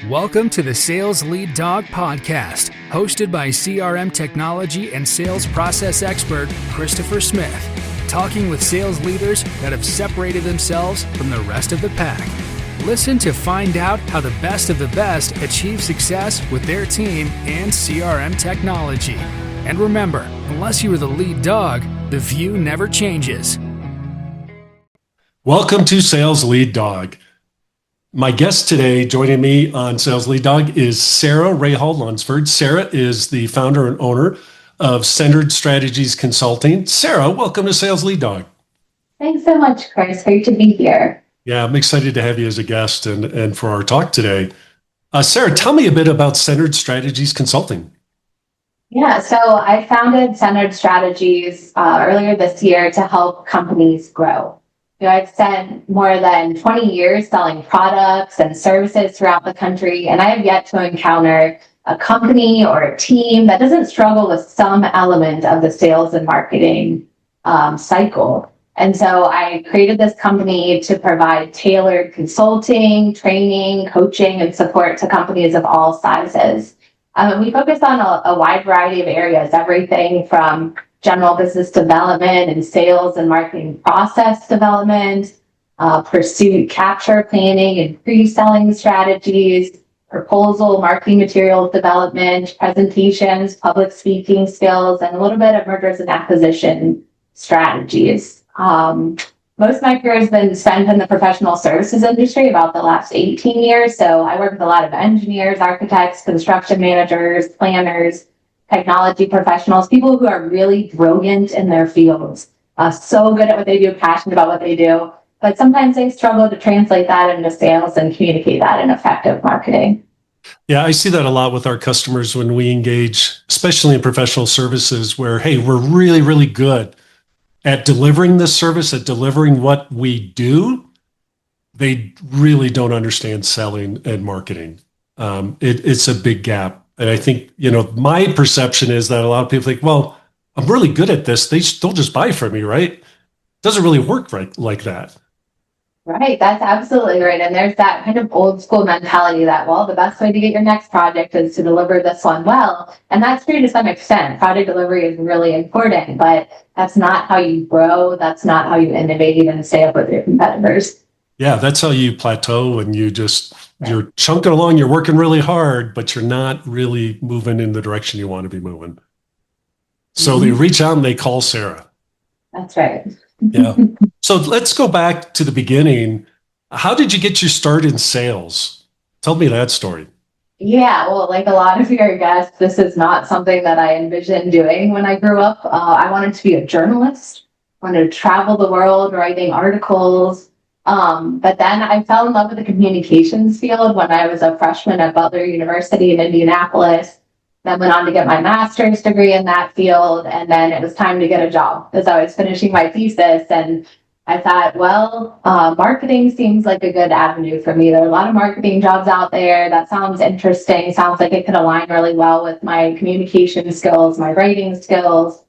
Welcome to the Sales Lead Dog Podcast, hosted by CRM technology and sales process expert Christopher Smith, talking with sales leaders that have separated themselves from the rest of the pack. Listen to find out how the best of the best achieve success with their team and CRM technology. And remember, unless you are the lead dog, the view never changes. Welcome to Sales Lead Dog. My guest today joining me on Sales Lead Dog is Sarah Rahall-Lunsford. Sarah is the founder and owner of Centered Strategies Consulting. Sarah, welcome to Sales Lead Dog. Thanks so much, Chris. Great to be here. Yeah, I'm excited to have you as a guest and for our talk today. Sarah, tell me a bit about Centered Strategies Consulting. Yeah, so I founded Centered Strategies earlier this year to help companies grow. I've spent more than 20 years selling products and services throughout the country, and I have yet to encounter a company or a team that doesn't struggle with some element of the sales and marketing cycle. And so I created this company to provide tailored consulting, training, coaching, and support to companies of all sizes. We focus on a wide variety of areas, everything from general business development and sales and marketing process development, pursuit capture planning and pre-selling strategies, proposal, marketing materials development, presentations, public speaking skills, and a little bit of mergers and acquisition strategies. Most of my career has been spent in the professional services industry, about the last 18 years. So I work with a lot of engineers, architects, construction managers, planners, technology professionals, people who are really brilliant in their fields, so good at what they do, passionate about what they do, but sometimes they struggle to translate that into sales and communicate that in effective marketing. Yeah, I see that a lot with our customers when we engage, especially in professional services where, hey, we're really, really good at delivering this service, at delivering what we do. They really don't understand selling and marketing. It's a big gap. And I think, my perception is that a lot of people think, well, I'm really good at this. They'll just buy from me, right? It doesn't really work right like that. Right. That's absolutely right. And there's that kind of old school mentality that, well, the best way to get your next project is to deliver this one well. And that's true to some extent. Project delivery is really important, but that's not how you grow. That's not how you innovate and stay up with your competitors. Yeah, that's how you plateau and you're chunking along, you're working really hard, but you're not really moving in the direction you want to be moving. So They reach out and they call Sarah. That's right. Yeah. So let's go back to the beginning. How did you get your start in sales? Tell me that story. Yeah, well, like a lot of your guests, this is not something that I envisioned doing when I grew up. I wanted to be a journalist, wanted to travel the world writing articles. But then I fell in love with the communications field when I was a freshman at Butler University in Indianapolis. Then went on to get my master's degree in that field. And then it was time to get a job as I was finishing my thesis. And I thought, well, marketing seems like a good avenue for me. There are a lot of marketing jobs out there. That sounds interesting. Sounds like it could align really well with my communication skills, my writing skills.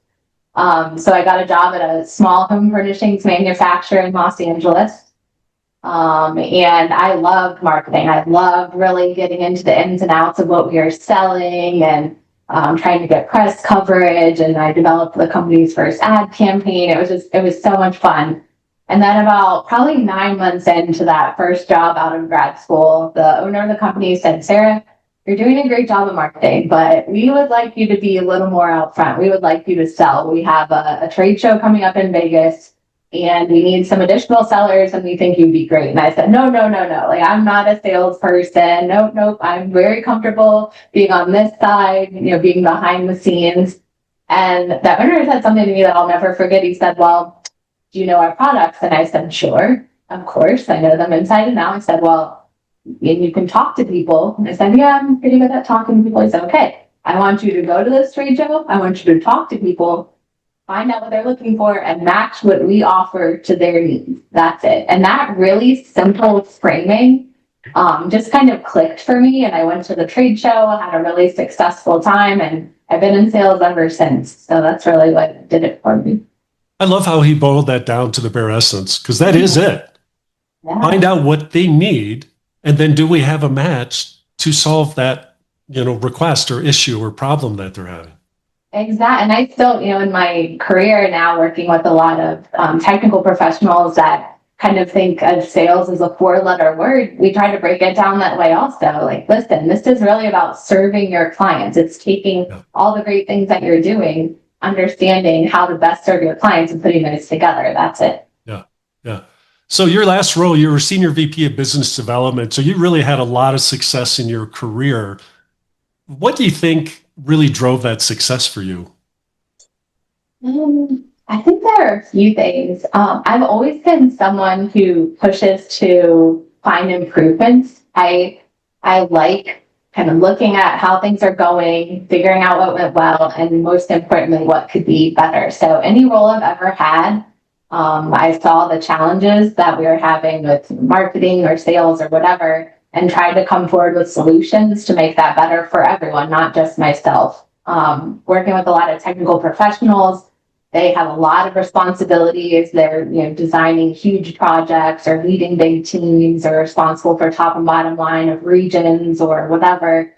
So I got a job at a small home furnishings manufacturer in Los Angeles. And I loved marketing. I loved really getting into the ins and outs of what we are selling and trying to get press coverage. And I developed the company's first ad campaign. It was so much fun. And then about probably 9 months into that first job out of grad school, the owner of the company said, Sarah, you're doing a great job of marketing, but we would like you to be a little more out front. We would like you to sell. We have a trade show coming up in Vegas. And we need some additional sellers, and we think you'd be great. And I said, no. Like, I'm not a salesperson. Nope. I'm very comfortable being on this side, being behind the scenes. And the owner said something to me that I'll never forget. He said, well, do you know our products? And I said, sure, of course. I know them inside and out. I said, well, and you can talk to people. And I said, yeah, I'm pretty good at talking to people. He said, okay, I want you to go to this trade show. I want you to talk to people. Find out what they're looking for and match what we offer to their needs. That's it. And that really simple framing just kind of clicked for me. And I went to the trade show, had a really successful time, and I've been in sales ever since. So that's really what did it for me. I love how he boiled that down to the bare essence, because that is it. Yeah. Find out what they need, and then do we have a match to solve that, request or issue or problem that they're having. Exactly. And I still, in my career now, working with a lot of technical professionals that kind of think of sales as a 4-letter word, we try to break it down that way also. Like, listen, this is really about serving your clients. It's taking all the great things that you're doing, understanding how to best serve your clients and putting those together. That's it. Yeah. Yeah. So your last role, you were Senior VP of Business Development. So you really had a lot of success in your career. What do you think really drove that success for you? I think there are a few things. I've always been someone who pushes to find improvements. I like kind of looking at how things are going, figuring out what went well, and most importantly, what could be better. So any role I've ever had, I saw the challenges that we were having with marketing or sales or whatever, and tried to come forward with solutions to make that better for everyone, not just myself. Working with a lot of technical professionals, they have a lot of responsibilities. They're, designing huge projects or leading big teams or responsible for top and bottom line of regions or whatever.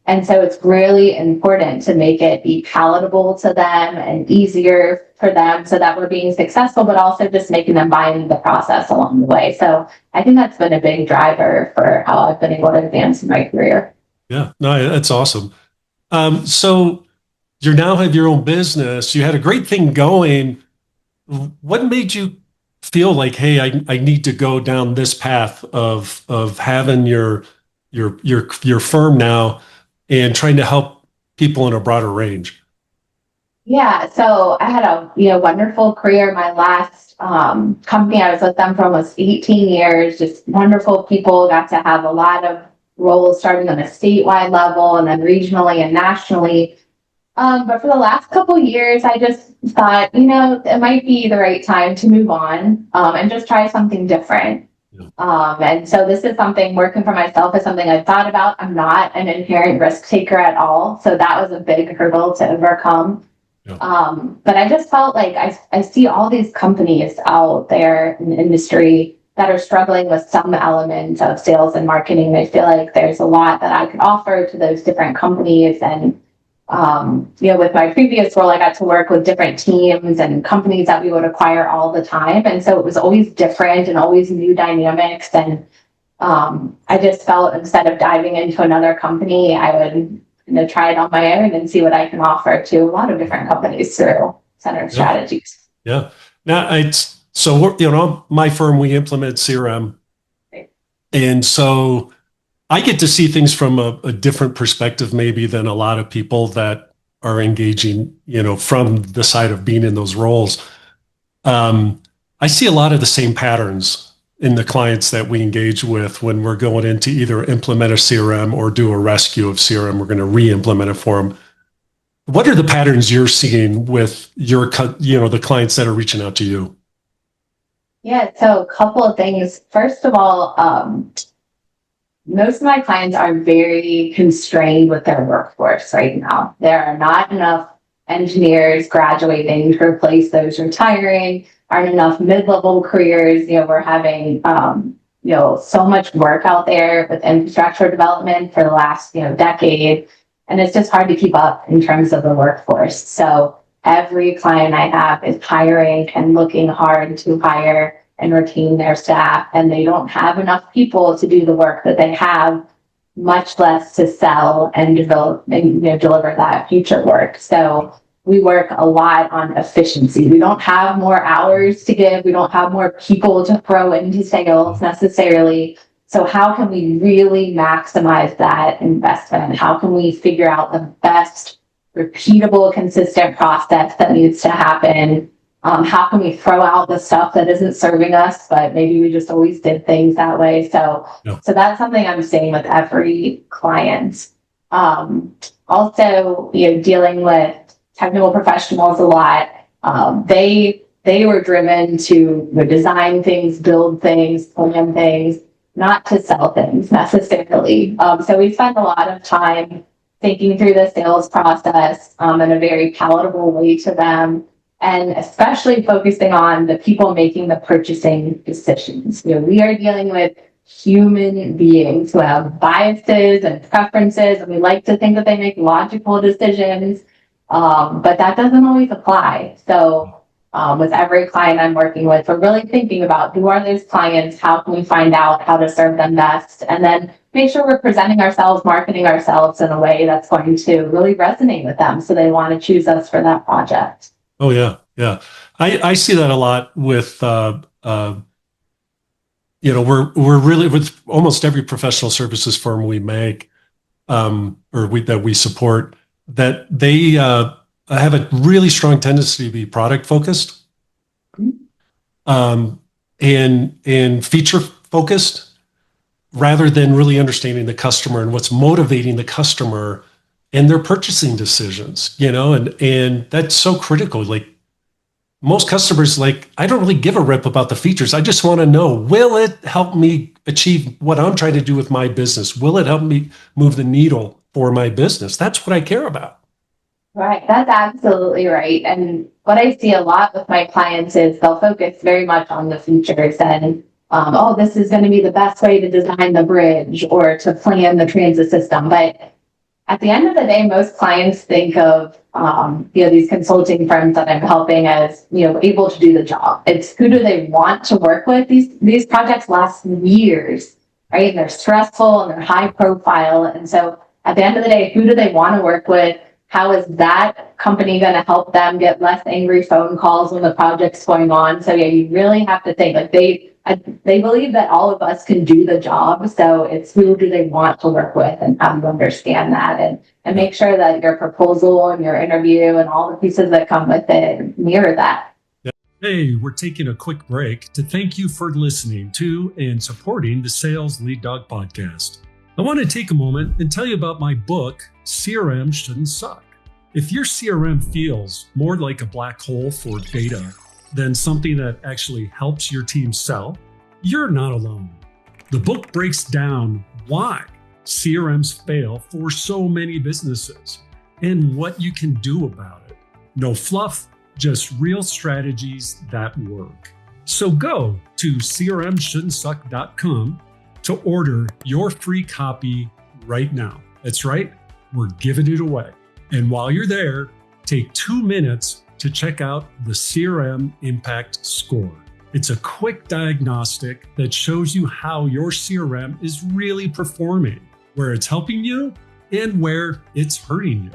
And so it's really important to make it be palatable to them and easier for them so that we're being successful, but also just making them buy into the process along the way. So I think that's been a big driver for how I've been able to advance in my career. Yeah, no, that's awesome. So you now have your own business. You had a great thing going. What made you feel like, hey, I need to go down this path of having your firm now and trying to help people in a broader range? Yeah, so I had a wonderful career. My last company, I was with them for almost 18 years. Just wonderful people. Got to have a lot of roles starting on a statewide level and then regionally and nationally. But for the last couple years, I just thought, it might be the right time to move on and just try something different. And so this is something, working for myself is something I've thought about. I'm not an inherent risk taker at all. So that was a big hurdle to overcome. But I just felt like I see all these companies out there in the industry that are struggling with some element of sales and marketing. They feel like there's a lot that I could offer to those different companies. And with my previous role, I got to work with different teams and companies that we would acquire all the time. And so it was always different and always new dynamics. And I just felt instead of diving into another company, I would try it on my own and see what I can offer to a lot of different companies through Center Strategies. Yeah. Now, my firm, we implement CRM. Right. And so I get to see things from a different perspective, maybe, than a lot of people that are engaging, from the side of being in those roles. I see a lot of the same patterns in the clients that we engage with when we're going in to either implement a CRM or do a rescue of CRM. We're going to re-implement it for them. What are the patterns you're seeing with the clients that are reaching out to you? Yeah, so a couple of things. First of all, most of my clients are very constrained with their workforce right now. There are not enough engineers graduating to replace those retiring, aren't enough mid-level careers. We're having, so much work out there with infrastructure development for the last, decade. And it's just hard to keep up in terms of the workforce. So every client I have is hiring and looking hard to hire and retain their staff. And they don't have enough people to do the work that they have, much less to sell and develop and deliver that future work. So we work a lot on efficiency. We don't have more hours to give. We don't have more people to throw into sales necessarily. So how can we really maximize that investment? How can we figure out the best repeatable, consistent process that needs to happen? How can we throw out the stuff that isn't serving us, but maybe we just always did things that way? So that's something I'm seeing with every client. Also, dealing with technical professionals a lot. They were driven to design things, build things, plan things, not to sell things necessarily. So we spend a lot of time thinking through the sales process in a very palatable way to them, and especially focusing on the people making the purchasing decisions. We are dealing with human beings who have biases and preferences, and we like to think that they make logical decisions, but that doesn't always apply. So with every client I'm working with, we're really thinking about who are those clients, how can we find out how to serve them best, and then make sure we're presenting ourselves, marketing ourselves in a way that's going to really resonate with them so they want to choose us for that project. Oh, yeah. Yeah. I see that a lot with, we're really with almost every professional services firm we make, that we support, that they have a really strong tendency to be product focused, and feature focused, rather than really understanding the customer and what's motivating the customer and their purchasing decisions, and that's so critical. Like, most customers, I don't really give a rip about the features. I just want to know, will it help me achieve what I'm trying to do with my business? Will it help me move the needle for my business? That's what I care about. Right. That's absolutely right. And what I see a lot with my clients is they'll focus very much on the features and, this is going to be the best way to design the bridge or to plan the transit system. But at the end of the day, most clients think of, these consulting firms that I'm helping as, able to do the job. It's who do they want to work with? These projects last years, right? And they're stressful and they're high profile. And so at the end of the day, who do they want to work with? How is that company going to help them get less angry phone calls when the project's going on? So yeah, you really have to think, they believe that all of us can do the job. So it's who do they want to work with and how do you understand that, and make sure that your proposal and your interview and all the pieces that come with it mirror that. Hey, we're taking a quick break to thank you for listening to and supporting the Sales Lead Dog podcast. I want to take a moment and tell you about my book, CRM Shouldn't Suck. If your CRM feels more like a black hole for data than something that actually helps your team sell, you're not alone. The book breaks down why CRMs fail for so many businesses and what you can do about it. No fluff, just real strategies that work. So go to crmshouldn'tsuck.com to order your free copy right now. That's right, we're giving it away. And while you're there, take 2 minutes to check out the CRM Impact Score. It's a quick diagnostic that shows you how your CRM is really performing, where it's helping you and where it's hurting you.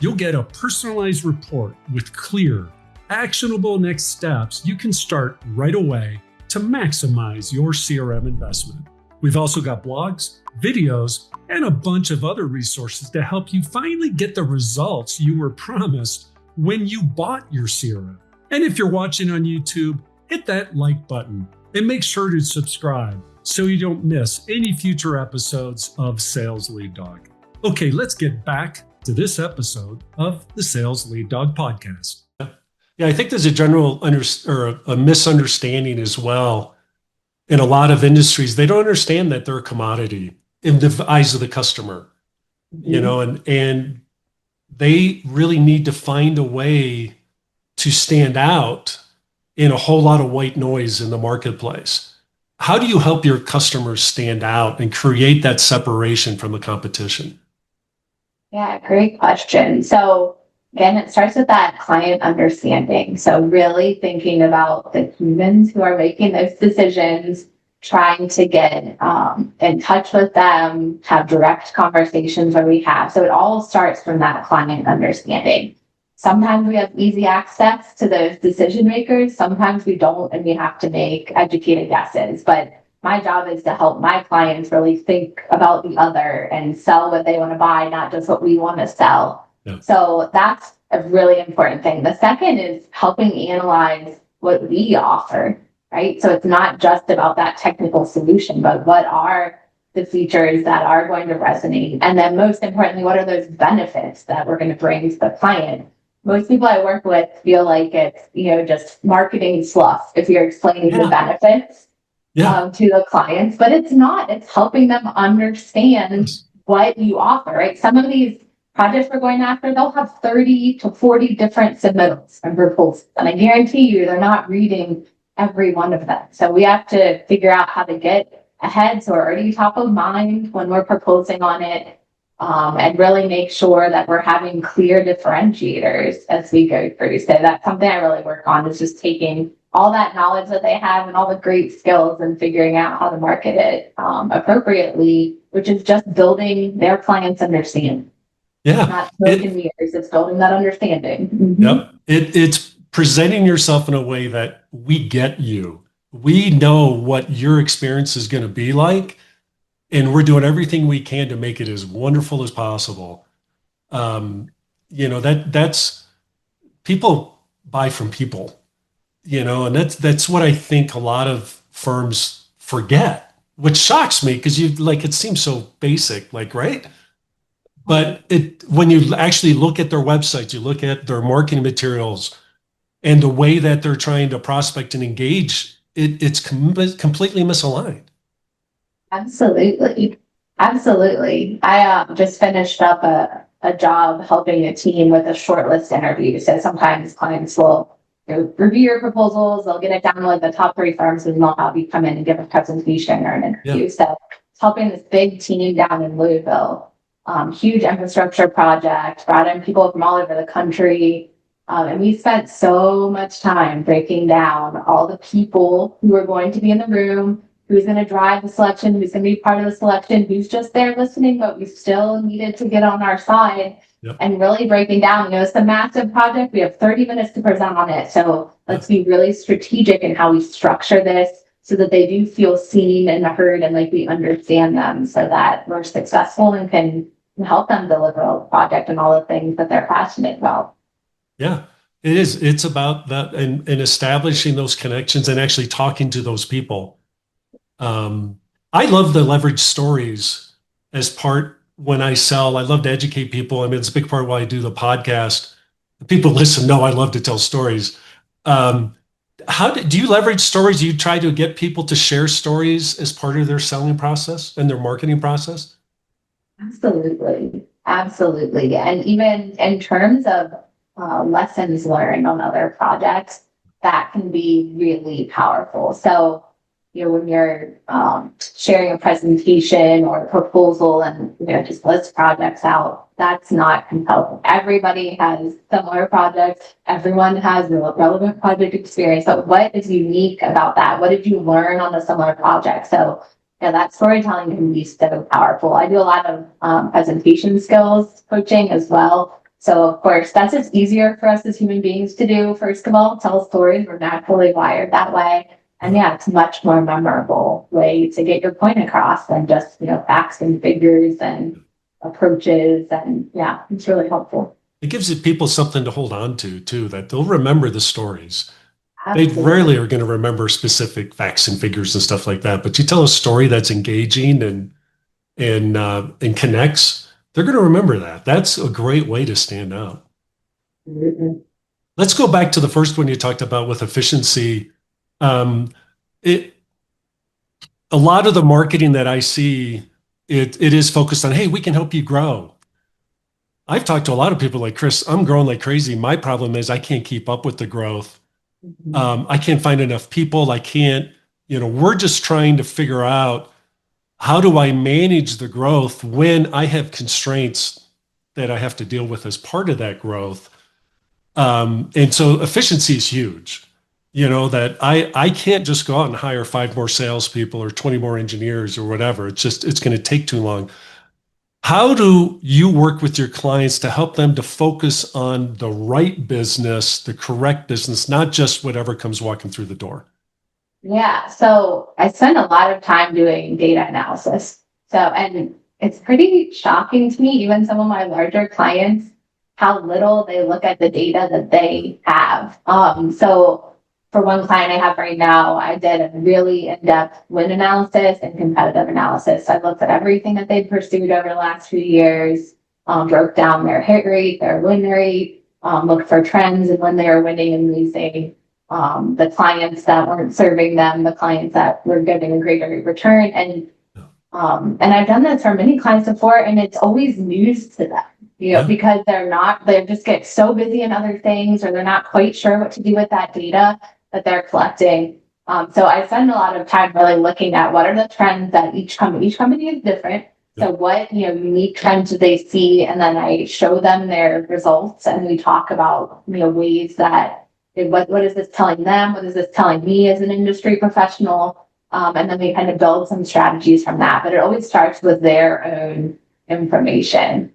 You'll get a personalized report with clear, actionable next steps you can start right away to maximize your CRM investment. We've also got blogs, videos, and a bunch of other resources to help you finally get the results you were promised when you bought your CRM. And if you're watching on YouTube, hit that like button and make sure to subscribe so you don't miss any future episodes of Sales Lead Dog. Okay, let's get back to this episode of the Sales Lead Dog podcast. Yeah, I think there's a general a misunderstanding as well. In a lot of industries, they don't understand that they're a commodity in the eyes of the customer, and they really need to find a way to stand out in a whole lot of white noise in the marketplace. How do you help your customers stand out and create that separation from the competition? Yeah, great question. So again, it starts with that client understanding. So really thinking about the humans who are making those decisions, trying to get in touch with them, have direct conversations where we have. So it all starts from that client understanding. Sometimes we have easy access to those decision makers. Sometimes we don't, and we have to make educated guesses. But my job is to help my clients really think about the other and sell what they want to buy, not just what we want to sell. Yeah. So that's a really important thing. The second is helping analyze what we offer, right? So it's not just about that technical solution, but what are the features that are going to resonate? And then most importantly, what are those benefits that we're going to bring to the client? Most people I work with feel like it's, just marketing fluff if you're explaining the benefits to the clients, but it's not. It's helping them understand what you offer, right? Some of these projects we're going after, they'll have 30 to 40 different submittals and proposals. And I guarantee you, they're not reading every one of them. So we have to figure out how to get ahead, so we're already top of mind when we're proposing on it, and really make sure that we're having clear differentiators as we go through. So that's something I really work on, is just taking all that knowledge that they have and all the great skills and figuring out how to market it appropriately, which is just building their clients' understanding. Yeah. Not broken mirrors, it's building that understanding. Mm-hmm. Yep. It's presenting yourself in a way that we get you. We know what your experience is going to be like, and we're doing everything we can to make it as wonderful as possible. That's people buy from people, and that's what I think a lot of firms forget, which shocks me because it seems so basic, right? But when you actually look at their websites, you look at their marketing materials and the way that they're trying to prospect and engage, it's completely misaligned. Absolutely. Absolutely. I just finished up a job helping a team with a shortlist interview. So sometimes clients will review your proposals, they'll get it down to the top 3 firms, and they'll have you come in and give a presentation or an interview. Yeah. So it's helping this big team down in Louisville. Huge infrastructure project, brought in people from all over the country. And we spent so much time breaking down all the people who are going to be in the room, who's going to drive the selection, who's going to be part of the selection, who's just there listening, but we still needed to get on our side. Yep. And really breaking down, it's a massive project. We have 30 minutes to present on it. So let's be really strategic in how we structure this so that they do feel seen and heard and we understand them, so that we're successful and can help them deliver a project and all the things that they're passionate about. Yeah, it is. It's about that and establishing those connections and actually talking to those people. I love the leverage stories as part when I sell. I love to educate people. I mean, it's a big part of why I do the podcast. People listen, know I love to tell stories. Do you leverage stories? Do you try to get people to share stories as part of their selling process and their marketing process? Absolutely. Absolutely. And even in terms of lessons learned on other projects, that can be really powerful. So, when you're sharing a presentation or a proposal and, just list projects out, that's not compelling. Everybody has similar projects. Everyone has relevant project experience. But what is unique about that? What did you learn on a similar project? So, that storytelling can be so powerful. I do a lot of presentation skills coaching as well. So, of course, that's just easier for us as human beings to do. First of all, tell stories. We're naturally wired that way. And it's a much more memorable way to get your point across than just, facts and figures and approaches. And it's really helpful. It gives people something to hold on to, too, that they'll remember the stories. Absolutely. They rarely are going to remember specific facts and figures and stuff like that. But you tell a story that's engaging and connects, they're going to remember that. That's a great way to stand out. Mm-hmm. Let's go back to the first one you talked about with efficiency. A lot of the marketing that I see, it is focused on, hey, we can help you grow. I've talked to a lot of people like, Chris, I'm growing like crazy. My problem is I can't keep up with the growth. Mm-hmm. I can't find enough people. I can't, we're just trying to figure out, how do I manage the growth when I have constraints that I have to deal with as part of that growth? And so efficiency is huge. That I can't just go out and hire 5 more salespeople or 20 more engineers or whatever. It's going to take too long. How do you work with your clients to help them to focus on the right business, the correct business, not just whatever comes walking through the door? Yeah, so I spend a lot of time doing data analysis. And it's pretty shocking to me, even some of my larger clients, how little they look at the data that they have. So for one client I have right now, I did a really in-depth win analysis and competitive analysis. I looked at everything that they'd pursued over the last few years, broke down their hit rate, their win rate, looked for trends and when they were winning and losing, the clients that weren't serving them, the clients that were getting a greater return. And I've done this for many clients before, and it's always news to them, because they just get so busy in other things, or they're not quite sure what to do with that data that they're collecting. So I spend a lot of time really looking at what are the trends that each company is different. So what, unique trends do they see? And then I show them their results and we talk about, ways that what is this telling them? What is this telling me as an industry professional? And then we kind of build some strategies from that, but it always starts with their own information.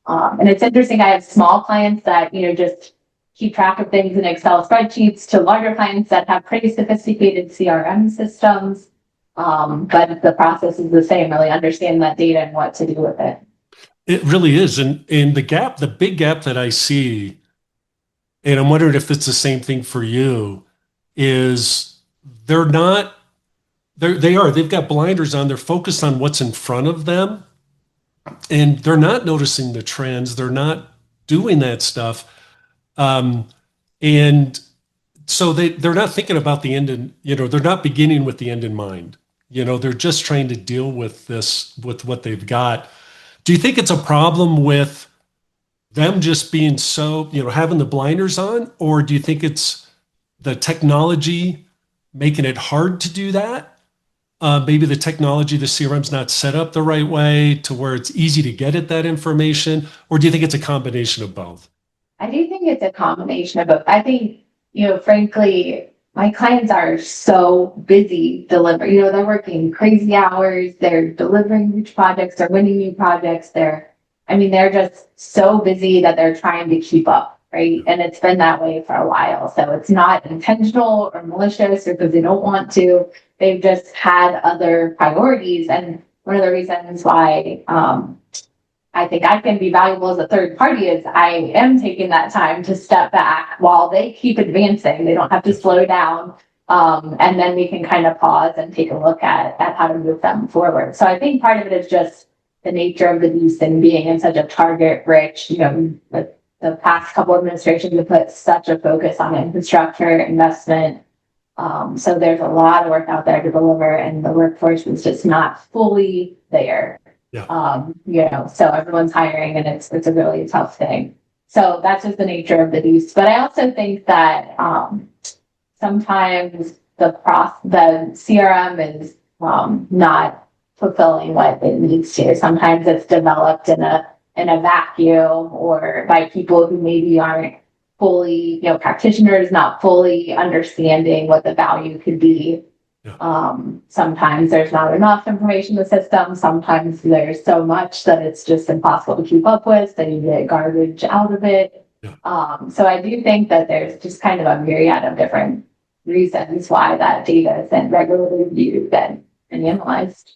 And it's interesting. I have small clients that, just keep track of things in Excel spreadsheets to larger clients that have pretty sophisticated CRM systems. But the process is the same, really understand that data and what to do with it. It really is. And the big gap that I see, and I'm wondering if it's the same thing for you, is they've got blinders on. They're focused on what's in front of them and they're not noticing the trends. They're not doing that stuff. And so they're not thinking about the end in, they're not beginning with the end in mind. They're just trying to deal with with what they've got. Do you think it's a problem with them just being so, having the blinders on, or do you think it's the technology making it hard to do that? Maybe the technology, the CRM's not set up the right way to where it's easy to get at that information, or do you think it's a combination of both? I do think it's a combination of both. I think, frankly, my clients are so busy delivering, they're working crazy hours, they're delivering huge projects, they're winning new projects, they're just so busy that they're trying to keep up, right? And it's been that way for a while. So it's not intentional or malicious or because they don't want to, they've just had other priorities. And one of the reasons why, I think I can be valuable as a third party is I am taking that time to step back while they keep advancing. They don't have to slow down. And then we can kind of pause and take a look at how to move them forward. So I think part of it is just the nature of the beast and being in such a target rich, the past couple administrations have put such a focus on infrastructure investment. So there's a lot of work out there to deliver and the workforce is just not fully there. Yeah. So everyone's hiring and it's a really tough thing. So that's just the nature of the beast. But I also think that sometimes the CRM is not fulfilling what it needs to. Sometimes it's developed in a vacuum or by people who maybe aren't fully, practitioners not fully understanding what the value could be. Sometimes there's not enough information in the system. Sometimes there's so much that it's just impossible to keep up with, so you get garbage out of it. So I do think that there's just kind of a myriad of different reasons why that data isn't regularly viewed and analyzed.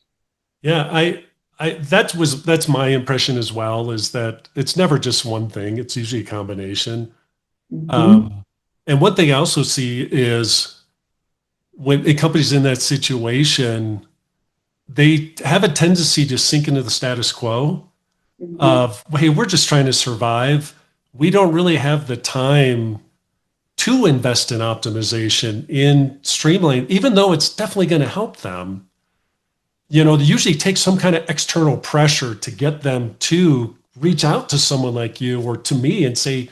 Yeah, that's my impression as well, is that it's never just one thing. It's usually a combination. And one thing I also see is when a company's in that situation, they have a tendency to sink into the status quo of, hey, we're just trying to survive. We don't really have the time to invest in optimization, in streamlining, even though it's definitely going to help them. They usually take some kind of external pressure to get them to reach out to someone like you or to me and say,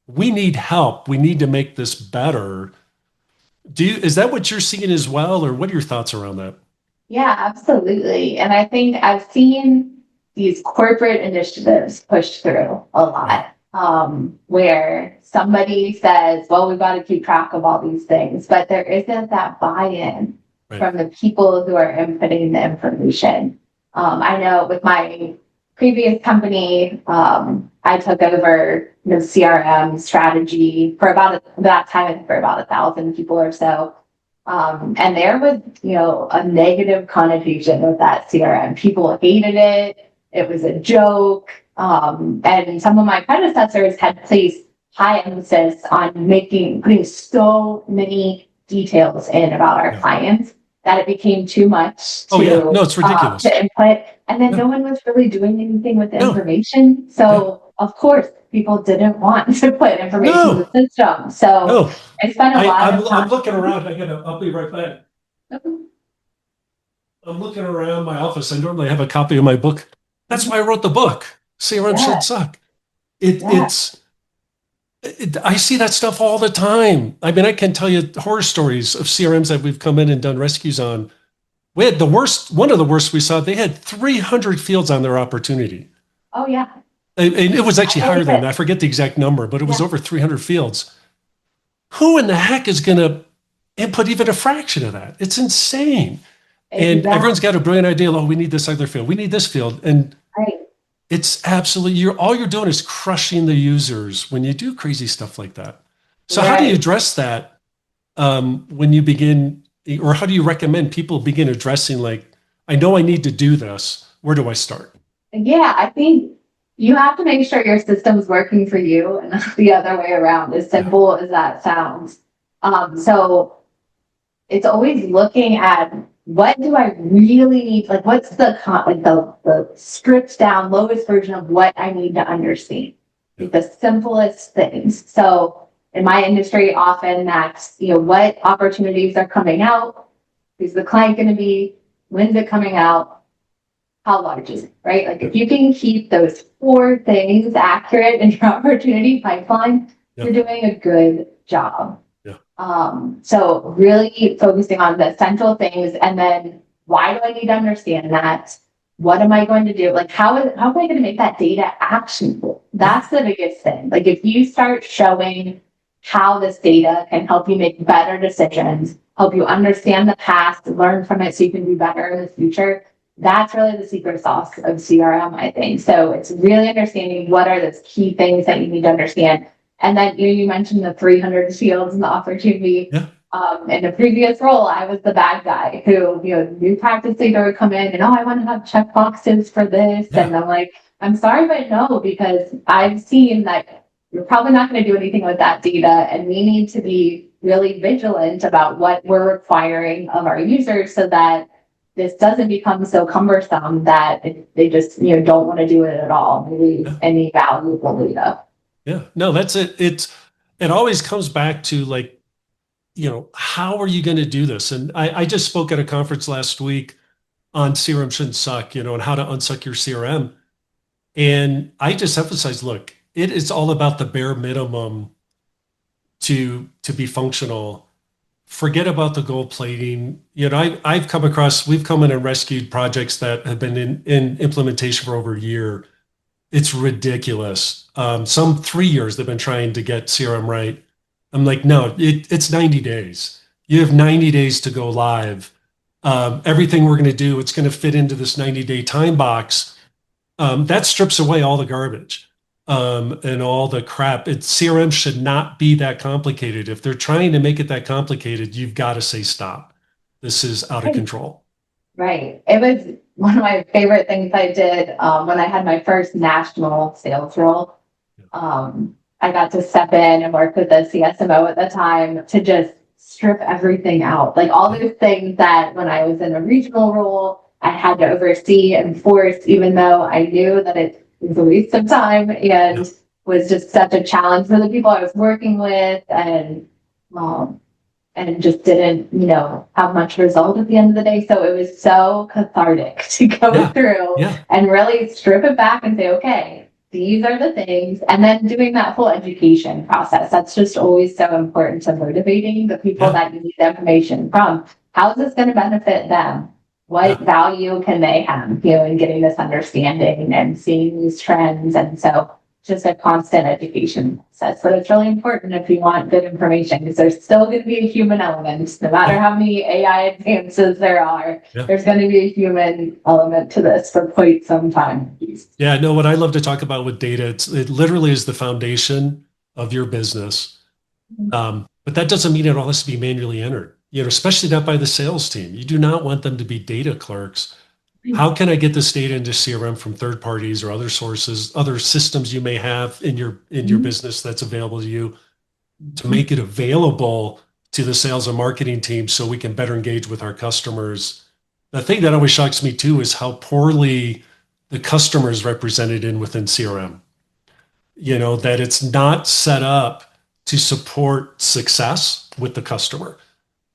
we need help. We need to make this better. Is that what you're seeing as well, or what are your thoughts around that? Yeah, absolutely. And I think I've seen these corporate initiatives pushed through a lot, where somebody says, well, we've got to keep track of all these things, but there isn't that buy-in from the people who are inputting the information. I know with my previous company, I took over CRM strategy for about that time for about 1,000 people or so. And there was, a negative connotation with that CRM. People hated it. It was a joke. And some of my predecessors had placed high emphasis on putting so many details in about our clients that it became too much to, No, it's ridiculous. To input. And then no one was really doing anything with the information. So of course, people didn't want to put information in the system. So I spent a lot of time. I'm looking around. I'll be right back. I'm looking around my office. I normally have a copy of my book. That's why I wrote the book. CRM should suck. It's I see that stuff all the time. I mean, I can tell you horror stories of CRMs that we've come in and done rescues on. We had the worst, one of the worst we saw, they had 300 fields on their opportunity. Oh yeah. And it was actually I higher believe than that. it. I forget the exact number, but it was Yeah, over 300 fields. Who in the heck is going to input even a fraction of that? It's insane. And everyone's exactly. got a brilliant idea. Oh, we need this other field. We need this field. And Right. it's absolutely, all you're doing is crushing the users when you do crazy stuff like that. So how do you Right. address that when you begin, or how do you recommend people begin addressing like, I know I need to do this. Where do I start? Yeah, I think you have to make sure your system's working for you and not the other way around, as Yeah. simple as that sounds. So it's always looking at what do I really need? Like, what's the stripped down lowest version of what I need to understand? Yeah. Like the simplest things. So in my industry, often that's, what opportunities are coming out? Who's the client going to be? When's it coming out? How large is it, right? Like if you can keep those four things accurate in your opportunity pipeline, Yeah. you're doing a good job. Yeah. So really focusing on the essential things, and then why do I need to understand that? What am I going to do? Like how am I going to make that data actionable? That's the biggest thing. Like if you start showing how this data can help you make better decisions, help you understand the past, learn from it so you can do better in the future. That's really the secret sauce of CRM, I think. So it's really understanding what are those key things that you need to understand. And then you mentioned the 300 fields and the opportunity. Yeah. In a previous role, I was the bad guy who, new practice leader would come in and, oh, I want to have check boxes for this. Yeah. And I'm like, I'm sorry, but no, because I've seen that you're probably not going to do anything with that data. And we need to be really vigilant about what we're requiring of our users so that this doesn't become so cumbersome that they just, don't want to do it at all, maybe Yeah. any valuable data. Yeah. No, that's it. It always comes back to like, how are you going to do this? And I just spoke at a conference last week on CRM shouldn't suck, and how to unsuck your CRM. And I just emphasize, look, it is all about the bare minimum to be functional. Forget about the gold plating. We've come in and rescued projects that have been in implementation for over a year. It's ridiculous. Some 3 years they've been trying to get CRM right. I'm like, no, it's 90 days. You have 90 days to go live. Everything we're going to do, it's going to fit into this 90-day time box. That strips away all the garbage and all the crap. CRM should not be that complicated. If they're trying to make it that complicated, you've got to say stop. This is out of control. Right. It was one of my favorite things I did when I had my first national sales role. I got to step in and work with the CSMO at the time to just strip everything out. Like all those things that when I was in a regional role, I had to oversee and enforce, even though I knew that it was a waste of time and was just such a challenge for the people I was working with and just didn't, have much result at the end of the day. So it was so cathartic to go through and really strip it back and say, okay, these are the things. And then doing that whole education process. That's just always so important to motivating the people that you need the information from. How is this going to benefit them? What value can they have, in getting this understanding and seeing these trends? And so just a constant education process. But it's really important if you want good information because there's still going to be a human element. No matter how many AI advances there are, there's going to be a human element to this for quite some time. Yeah, no, what I love to talk about with data, it literally is the foundation of your business. But that doesn't mean it all has to be manually entered, especially not by the sales team. You do not want them to be data clerks. How can I get this data into CRM from third parties or other sources, other systems you may have in your business that's available to you to make it available to the sales and marketing team so we can better engage with our customers? The thing that always shocks me too is how poorly the customer is represented within CRM. That it's not set up to support success with the customer.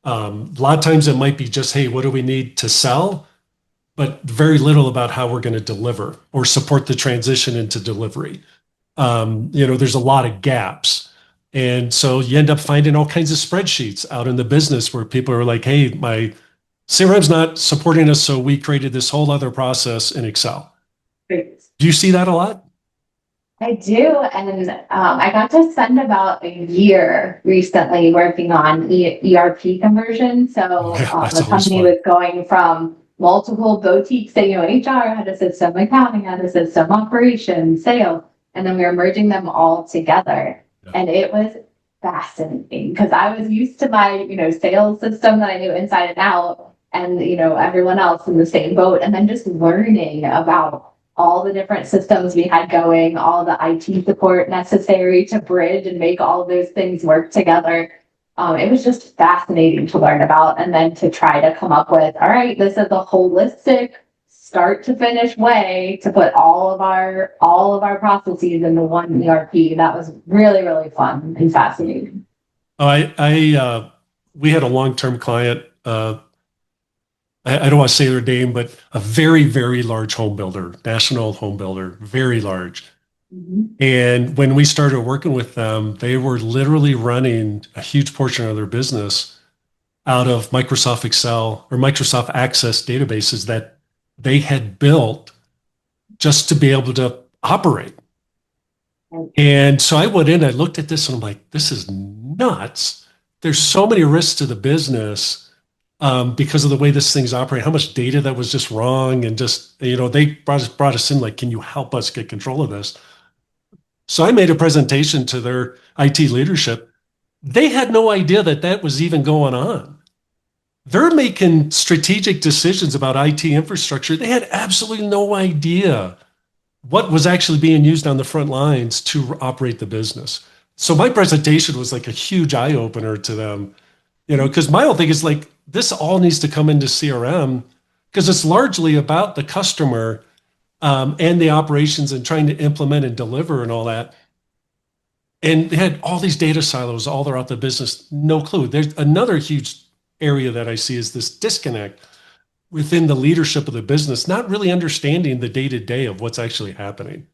A lot of times it might be just, hey, what do we need to sell? But very little about how we're going to deliver or support the transition into delivery. There's a lot of gaps. And so you end up finding all kinds of spreadsheets out in the business where people are like, hey, my CRM's not supporting us, so we created this whole other process in Excel. Great. Do you see that a lot? I do, and I got to spend about a year recently working on ERP conversion. So Yeah, the company was going from multiple boutiques. So, HR had a system, accounting had a system, operations, sales, and then we were merging them all together. Yeah. And it was fascinating because I was used to my, sales system that I knew inside and out, and everyone else in the same boat, and then just learning about all the different systems we had going, all the IT support necessary to bridge and make all of those things work together. It was just fascinating to learn about, and then to try to come up with, all right, this is a holistic start to finish way to put all of our processes into one ERP. That was really, really fun and fascinating. We had a long-term client, I don't want to say their name, but a very, very large home builder, national home builder, very large. Mm-hmm. And when we started working with them, they were literally running a huge portion of their business out of Microsoft Excel or Microsoft Access databases that they had built just to be able to operate. And so I went in, I looked at this and I'm like, this is nuts. There's so many risks to the business. Because of the way this thing's operating, how much data that was just wrong, and just, they brought us in like, can you help us get control of this? So I made a presentation to their IT leadership. They had no idea that was even going on. They're making strategic decisions about IT infrastructure. They had absolutely no idea what was actually being used on the front lines to operate the business. So my presentation was like a huge eye opener to them. Because my whole thing is like, this all needs to come into CRM because it's largely about the customer and the operations and trying to implement and deliver and all that. And they had all these data silos all throughout the business, no clue. There's another huge area that I see is this disconnect within the leadership of the business, not really understanding the day-to-day of what's actually happening.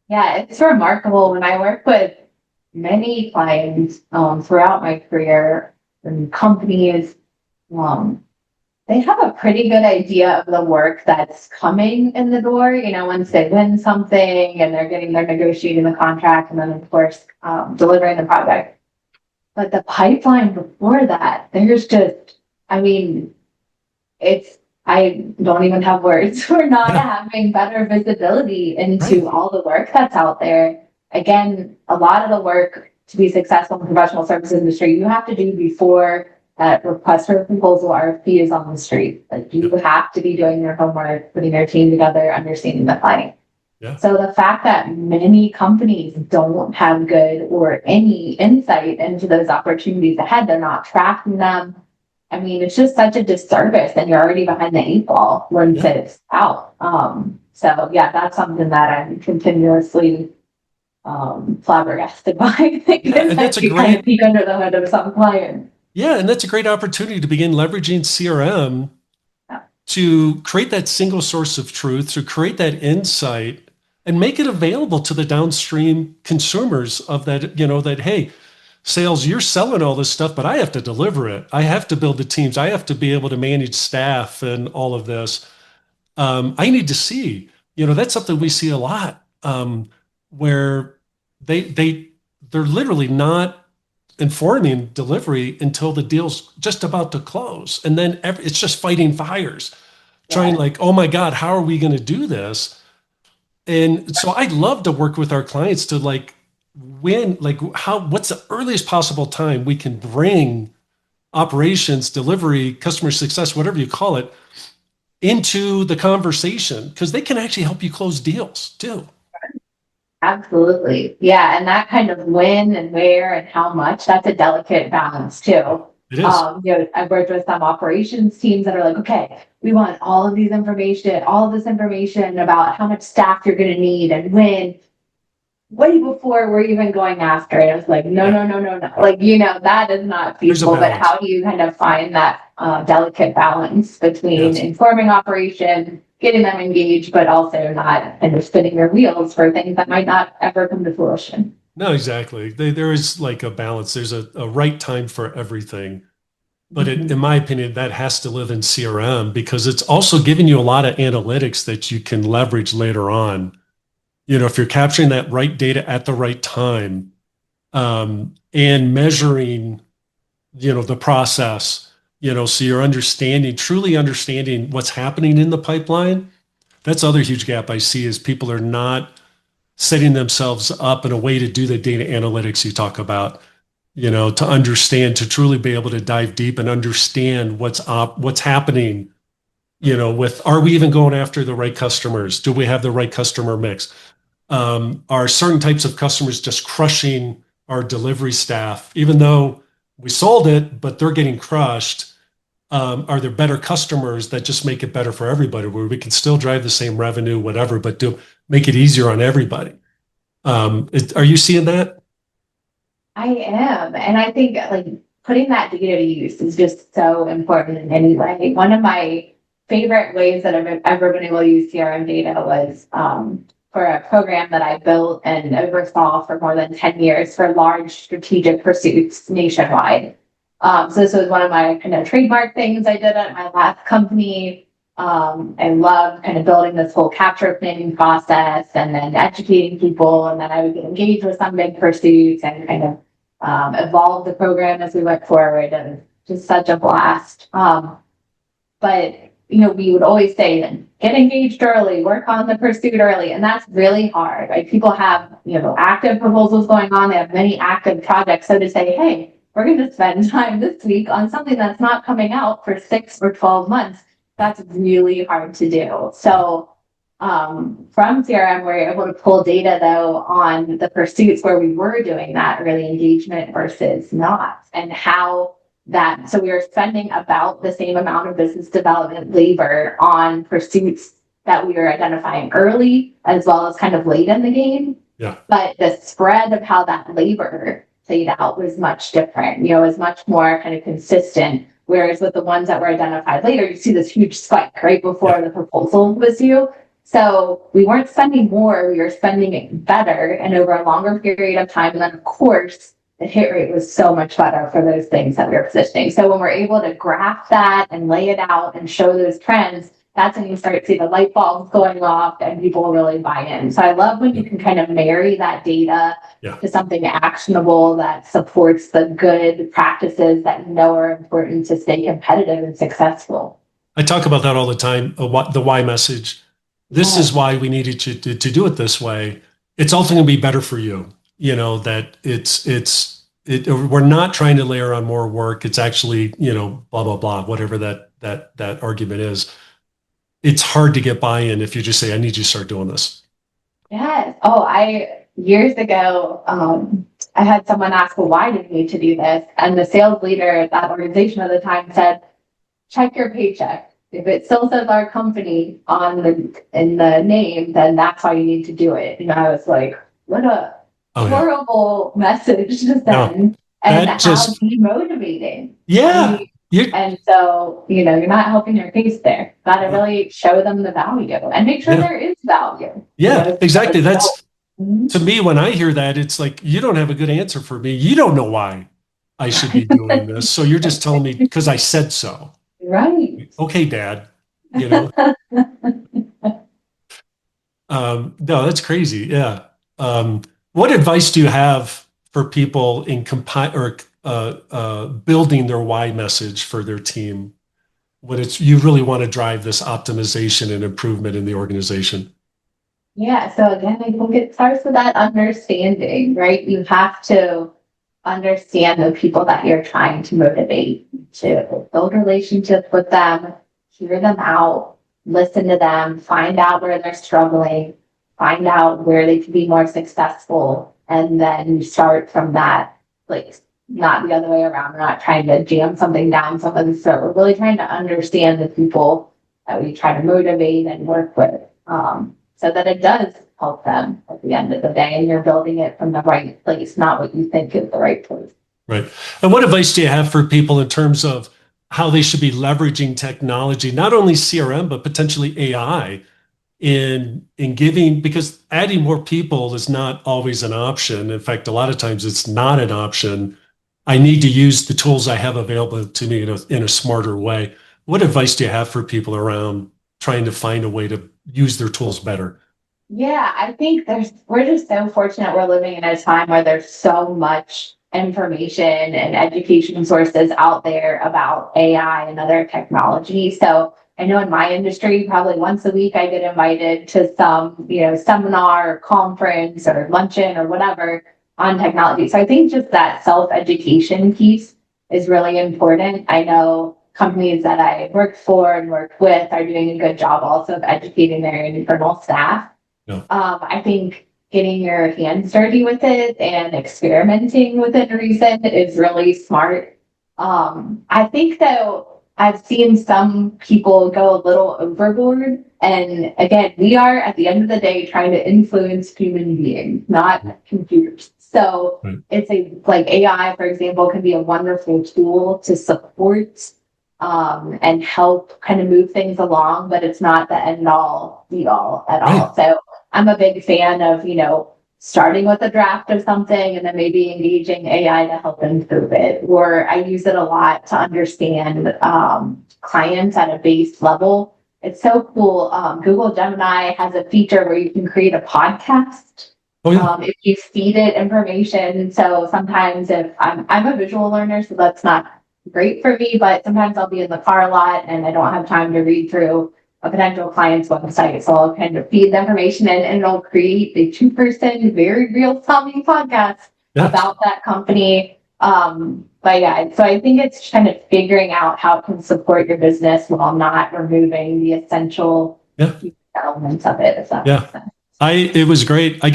Yeah, it's remarkable when I work with many clients throughout my career and companies, they have a pretty good idea of the work that's coming in the door, once they win something and they're negotiating the contract, and then of course delivering the project. But the pipeline before that, there's just, I don't even have words for not having better visibility into all the work that's out there. Again, a lot of the work to be successful in the professional services industry, you have to do before that request for proposal RFP is on the street. Like, you have to be doing your homework, putting your team together, understanding the client. Yeah. So the fact that many companies don't have good or any insight into those opportunities ahead, they're not tracking them. It's just such a disservice, and you're already behind the 8 ball once it's out. So that's something that I'm continuously flabbergasted by. And that's a great kind of peek under the hood of some client. Yeah, and that's a great opportunity to begin leveraging CRM to create that single source of truth, to create that insight, and make it available to the downstream consumers of that. That, hey, sales, you're selling all this stuff, but I have to deliver it. I have to build the teams. I have to be able to manage staff and all of this. I need to see. That's something we see a lot. Where they're literally not informing delivery until the deal's just about to close. And then it's just fighting fires, trying like, oh my God, how are we going to do this? And so I'd love to work with our clients to what's the earliest possible time we can bring operations, delivery, customer success, whatever you call it, into the conversation, because they can actually help you close deals too. Absolutely. Yeah. And that kind of when and where and how much, that's a delicate balance too. It is. I've worked with some operations teams that are like, okay, we want all of this information about how much staff you're going to need and when, way before we're even going after it. I was like, no. Like, that is not feasible, but how do you kind of find that delicate balance between informing operation, getting them engaged, but also not kind of spinning your wheels for things that might not ever come to fruition? No, exactly. There is like a balance. There's a right time for everything. But in Mhm. my opinion, that has to live in CRM because it's also giving you a lot of analytics that you can leverage later on. If you're capturing that right data at the right time, and measuring, the process, so you're truly understanding what's happening in the pipeline. That's the other huge gap I see is people are not setting themselves up in a way to do the data analytics you talk about, to understand, to truly be able to dive deep and understand what's happening, with, are we even going after the right customers? Do we have the right customer mix? Are certain types of customers just crushing our delivery staff, even though we sold it, but they're getting crushed? Are there better customers that just make it better for everybody, where we can still drive the same revenue, whatever, but do make it easier on everybody? Are you seeing that? I am. And I think like putting that data to use is just so important in any way. One of my favorite ways that I've ever been able to use CRM data was for a program that I built and oversaw for more than 10 years for large strategic pursuits nationwide. So this was one of my kind of trademark things I did at my last company. I loved kind of building this whole capture planning process and then educating people. And then I would get engaged with some big pursuits and kind of evolve the program as we went forward. And just such a blast. But we would always say, then get engaged early, work on the pursuit early. And that's really hard, right? People have, active proposals going on. They have many active projects. So to say, hey, we're going to spend time this week on something that's not coming out for 6 or 12 months. That's really hard to do. So from CRM, we're able to pull data though on the pursuits where we were doing that early engagement versus not, and how so we were spending about the same amount of business development labor on pursuits that we were identifying early as well as kind of late in the game. Yeah. But the spread of how that labor played out was much different, was much more kind of consistent. Whereas with the ones that were identified later, you see this huge spike right before the proposal was due. So we weren't spending more, we were spending it better and over a longer period of time. And then of course, the hit rate was so much better for those things that we were positioning. So when we're able to graph that and lay it out and show those trends, that's when you start to see the light bulbs going off and people really buy in. So I love when you can kind of marry that data to something actionable that supports the good practices that are important to stay competitive and successful. I talk about that all the time, the why message. This is why we needed to do it this way. It's ultimately going to be better for you. That we're not trying to layer on more work. It's actually, blah, blah, blah, whatever that argument is. It's hard to get buy-in if you just say, I need you to start doing this. Yes. Years ago, I had someone ask, well, why do you need to do this? And the sales leader at that organization at the time said, check your paycheck. If it still says our company in the name, then that's why you need to do it. And I was like, what a horrible message to send, and how demotivating. Yeah. And so, you're not helping your case there. Got to really show them the value and make sure there is value. Yeah, exactly. That's to me, when I hear that, it's like, you don't have a good answer for me. You don't know why I should be doing this. So you're just telling me because I said so. Right. Okay, Dad. No, that's crazy. Yeah. What advice do you have for people in building their why message for their team when you really want to drive this optimization and improvement in the organization? Yeah. So again, I think it starts with that understanding, right? You have to understand the people that you're trying to motivate, to build relationships with them, hear them out, listen to them, find out where they're struggling, find out where they can be more successful, and then you start from that place, not the other way around. We're not trying to jam something down someone's throat. We're really trying to understand the people that we try to motivate and work with, so that it does help them at the end of the day, and you're building it from the right place, not what you think is the right place. Right. And what advice do you have for people in terms of how they should be leveraging technology, not only CRM, but potentially AI, in giving, because adding more people is not always an option. In fact, a lot of times it's not an option. I need to use the tools I have available to me in a smarter way. What advice do you have for people around trying to find a way to use their tools better? Yeah, I think we're just so fortunate we're living in a time where there's so much information and education sources out there about AI and other technology. So I know in my industry, probably once a week I get invited to some, seminar or conference or luncheon or whatever on technology. So I think just that self-education piece is really important. I know companies that I work for and work with are doing a good job also of educating their internal staff. No. I think getting your hands dirty with it and experimenting within reason is really smart. I think though, I've seen some people go a little overboard. And again, we are at the end of the day trying to influence human beings, not computers. So Right. it's like AI, for example, can be a wonderful tool to support and help kind of move things along, but it's not the end all be all at all. Right. So I'm a big fan of, starting with a draft of something and then maybe engaging AI to help improve it. Or I use it a lot to understand clients at a base level. It's so cool. Google Gemini has a feature where you can create a podcast. Oh, yeah. If you feed it information. So sometimes if I'm a visual learner, so that's not great for me, but sometimes I'll be in the car a lot and I don't have time to read through a potential client's website. So I'll kind of feed the information in and it'll create a 2-person, very real-time podcast about that company. But yeah, so I think it's kind of figuring out how it can support your business while not removing the essential elements of it, if that makes sense. It was great. I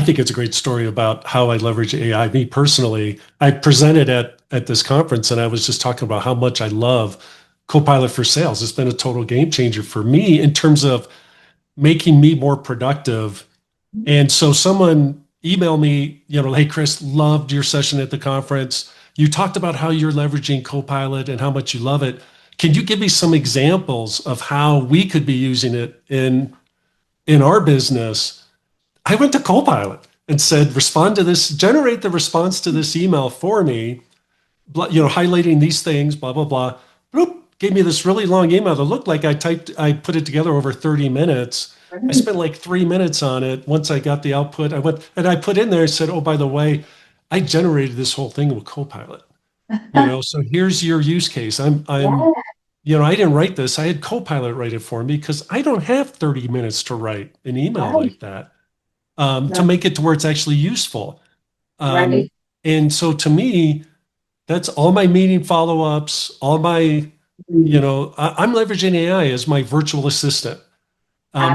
think it's a great story about how I leverage AI. Me personally, I presented at this conference and I was just talking about how much I love Copilot for Sales. It's been a total game changer for me in terms of making me more productive. And so someone emailed me, hey, Chris, loved your session at the conference. You talked about how you're leveraging Copilot and how much you love it. Can you give me some examples of how we could be using it in our business? I went to Copilot and said, respond to this, generate the response to this email for me, highlighting these things, blah, blah, blah. Bloop, gave me this really long email that looked like I put it together over 30 minutes. I spent like 3 minutes on it. Once I got the output, I went and I put in there and said, oh, by the way, I generated this whole thing with Copilot. So here's your use case. I didn't write this. I had Copilot write it for me because I don't have 30 minutes to write an email like that to make it to where it's actually useful. And so to me, that's all my meeting follow-ups, all my, I'm leveraging AI as my virtual assistant.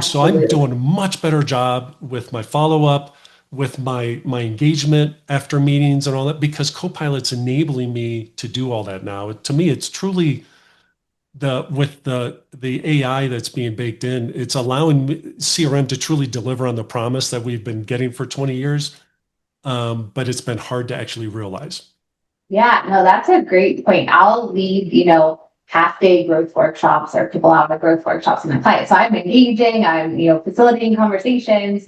So I'm doing a much better job with my follow-up, with my engagement after meetings and all that, because Copilot's enabling me to do all that now. To me, it's truly with the AI that's being baked in, it's allowing CRM to truly deliver on the promise that we've been getting for 20 years. But it's been hard to actually realize. Yeah, no, that's a great point. I'll lead, half-day growth workshops or people out of growth workshops with my clients. So I'm engaging, I'm, facilitating conversations,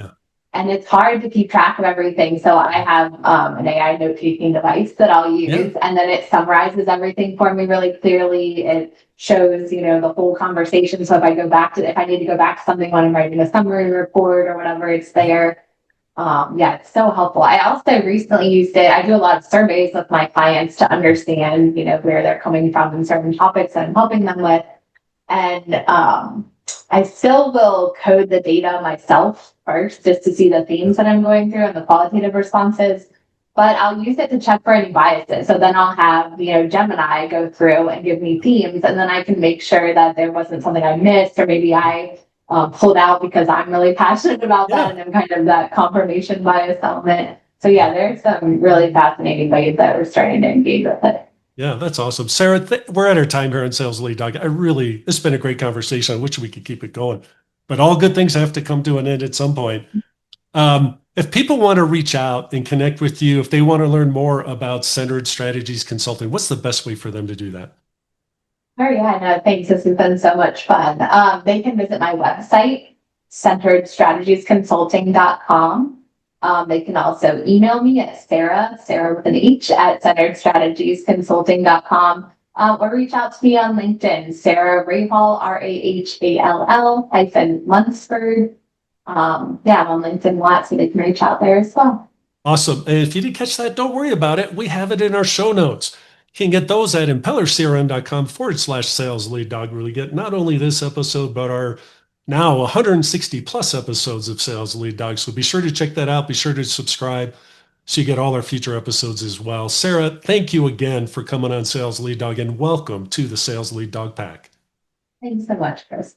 and it's hard to keep track of everything. So I have an AI note-taking device that I'll use, and then it summarizes everything for me really clearly. It shows, the whole conversation. So if I need to go back to something when I'm writing a summary report or whatever, it's there. It's so helpful. I also recently used it. I do a lot of surveys with my clients to understand, where they're coming from in certain topics that I'm helping them with. And I still will code the data myself first just to see the themes that I'm going through and the qualitative responses. But I'll use it to check for any biases. So then I'll have, Gemini go through and give me themes, and then I can make sure that there wasn't something I missed, or maybe I pulled out because I'm really passionate about that and I'm kind of that confirmation bias element. So there's some really fascinating ways that we're starting to engage with it. Yeah, that's awesome. Sarah, we're at our time here on Sales Lead Dog. It's been a great conversation. I wish we could keep it going, but all good things have to come to an end at some point. If people want to reach out and connect with you, if they want to learn more about Centered Strategies Consulting, what's the best way for them to do that? Oh yeah, no, thanks. This has been so much fun. They can visit my website, centeredstrategiesconsulting.com. They can also email me at Sarah with an H, at centeredstrategiesconsulting.com. Or reach out to me on LinkedIn, Sarah Rahall, Rahall-Lunsford. I'm on LinkedIn a lot, so they can reach out there as well. Awesome. And if you didn't catch that, don't worry about it. We have it in our show notes. You can get those at impellercrm.com/sales lead dog, where you get not only this episode, but our now 160 plus episodes of Sales Lead Dog. So be sure to check that out. Be sure to subscribe so you get all our future episodes as well. Sarah, thank you again for coming on Sales Lead Dog, and welcome to the Sales Lead Dog Pack. Thanks so much, Chris.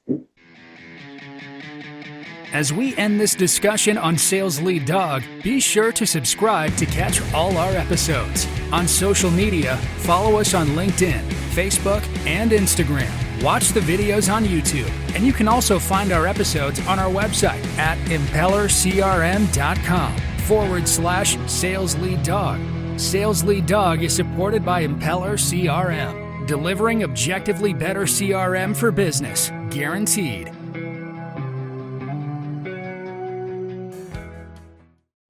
As we end this discussion on Sales Lead Dog, be sure to subscribe to catch all our episodes. On social media, follow us on LinkedIn, Facebook, and Instagram. Watch the videos on YouTube, and you can also find our episodes on our website at impellercrm.com/Sales Lead Dog. Sales Lead Dog is supported by Impeller CRM, delivering objectively better CRM for business, guaranteed.